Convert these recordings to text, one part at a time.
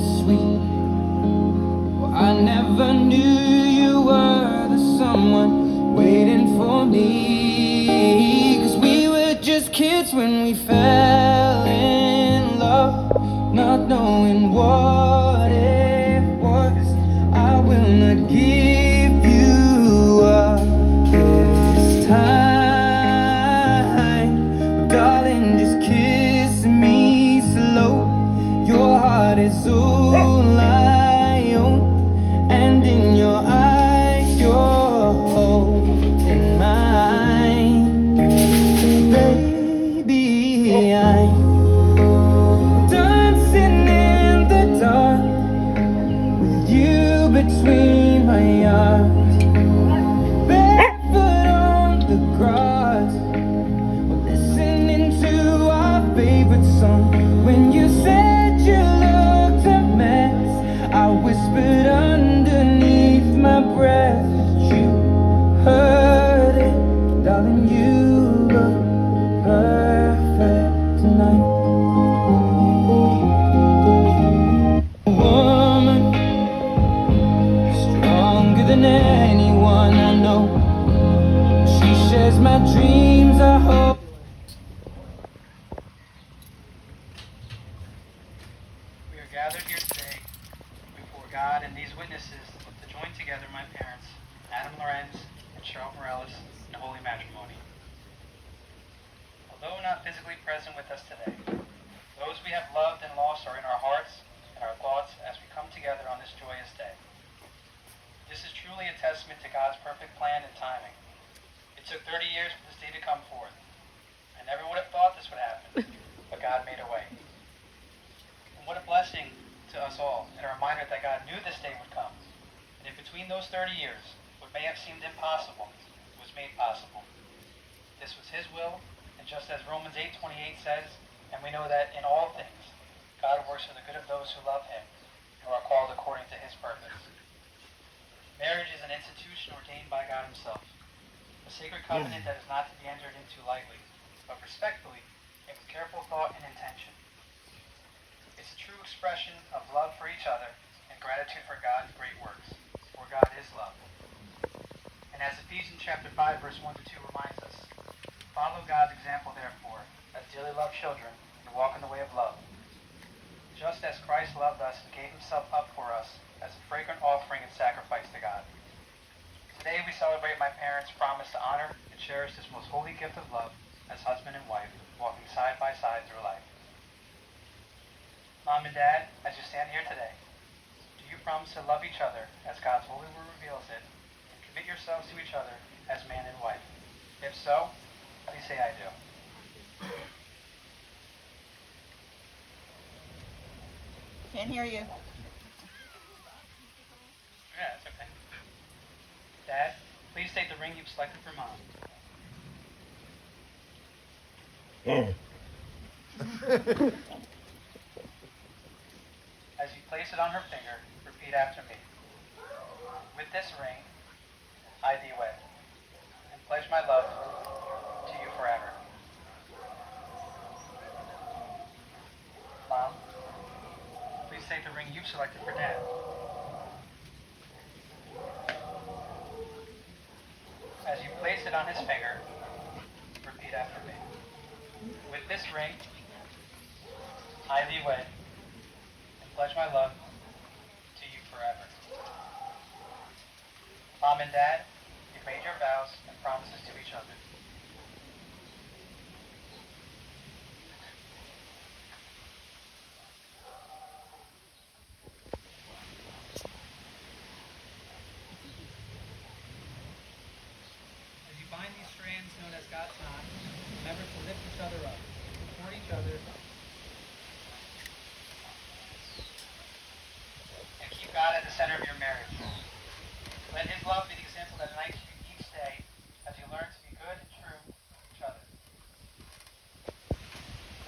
sweet. Well, I never knew you were the someone waiting for me. 'Cause we were just kids when we fell in love, not knowing what it was. I will not give you up this time, darling, just kiss me slow. Your heart is all I own, and in your eyes you're holding mine. Baby, I'm dancing in the dark with you between my arms, barefoot on the grass, listening to our favorite song. When you said you looked a mess, I whispered underneath my breath that you heard it. Darling, you look perfect tonight. Woman, stronger than anyone I know. She shares my dreams, I hope. We are gathered here today before God and these witnesses to join together my parents, Adam Lorenz and Cheryl Morales, in holy matrimony. Although not physically present with us today, those we have loved and lost are in our hearts and our thoughts as we come together on this joyous day. This is truly a testament to God's perfect plan and timing. It took 30 years for this day to come forth. I never would have thought this would happen, but God made a way. And what a blessing to us all, and a reminder that God knew this day would come. And in between those 30 years, what may have seemed impossible was made possible. This was His will, and just as Romans 8:28 says, and we know that in all things, God works for the good of those who love Him, who are called according to His purpose. Marriage is an institution ordained by God Himself, a sacred covenant that is not to be entered into lightly, but respectfully and with careful thought and intention. It's a true expression of love for each other and gratitude for God's great works, for God is love. And as Ephesians chapter 5, verse 1 to 2 reminds us, follow God's example, therefore, as dearly loved children, and walk in the way of love. Just as Christ loved us and gave Himself up for us as a fragrant offering and sacrifice to God. Today we celebrate my parents' promise to honor and cherish this most holy gift of love as husband and wife, walking side by side through life. Mom and Dad, as you stand here today, do you promise to love each other as God's holy word reveals it, and commit yourselves to each other as man and wife? If so, please say I do. Can't hear you. Yeah, it's okay. Dad, please take the ring you've selected for Mom. As you place it on her finger, repeat after me. With this ring, I thee wed, and pledge my love to you forever. Mom, please take the ring you've selected for Dad. As you place it on his finger, repeat after me. With this ring, I thee wed, and pledge my love to you forever. Mom and Dad, you've made your vows and promises to each other. As you bind these strands known as God's knot, remember to lift each other up, support each other, and keep God at the center of your marriage. Let His love be the example that unites you each day as you learn to be good and true to each other.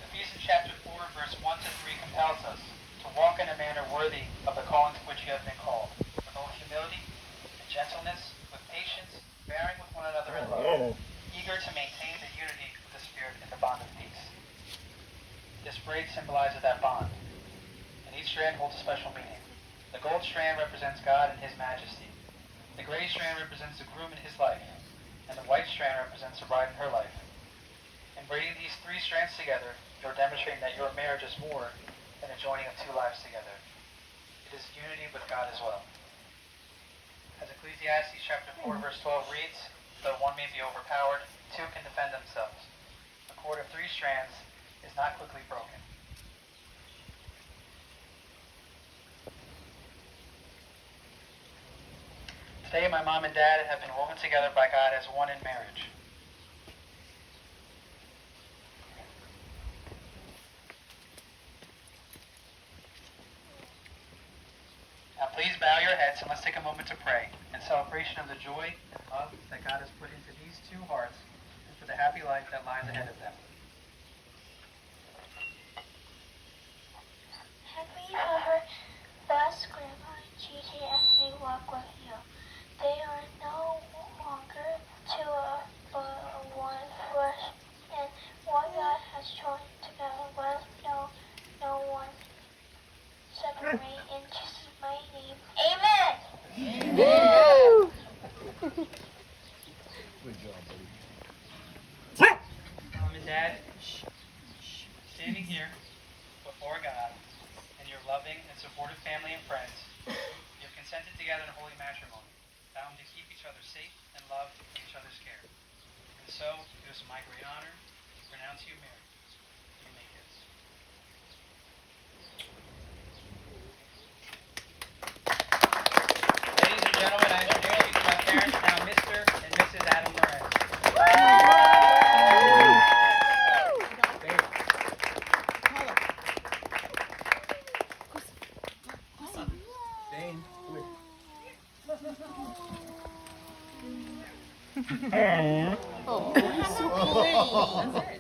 Ephesians chapter 4, verse 1 to 3 compels us to walk in a manner worthy of the calling to which you have been called, with all humility and gentleness, with patience, bearing with one another in love, eager to maintain the unity of the Spirit in the bond of peace. This braid symbolizes that bond. And each each strand holds a special meaning. The gold strand represents God and His majesty. The gray strand represents the groom in his life, and the white strand represents the bride in her life. In braiding these three strands together, you're demonstrating that your marriage is more than a joining of two lives together. It is unity with God as well. As Ecclesiastes chapter 4 verse 12 reads, though one may be overpowered, two can defend themselves. A cord of three strands is not quickly broken. Today, my mom and dad have been woven together by God as one in marriage. Now, please bow your heads and let's take a moment to pray in celebration of the joy and love that God has put into these two hearts and for the happy life that lies ahead of them. Happy for bless Grandma and Gigi as they walk with you. They are no longer two but one flesh, and what God has joined together, let no one separate. In Jesus' mighty name, Amen. Good job, buddy. Mom and Dad, standing here before God and your loving and supportive family and friends, you've consented together in holy matrimony, bound to keep each other safe and love each other's care. And so, it is my great honor to pronounce you married. You may kiss. Ladies and gentlemen, I introduce you to my parents, now Mr. and Mrs. Adam Lorenz. Dane, quick. Oh, he's so pretty.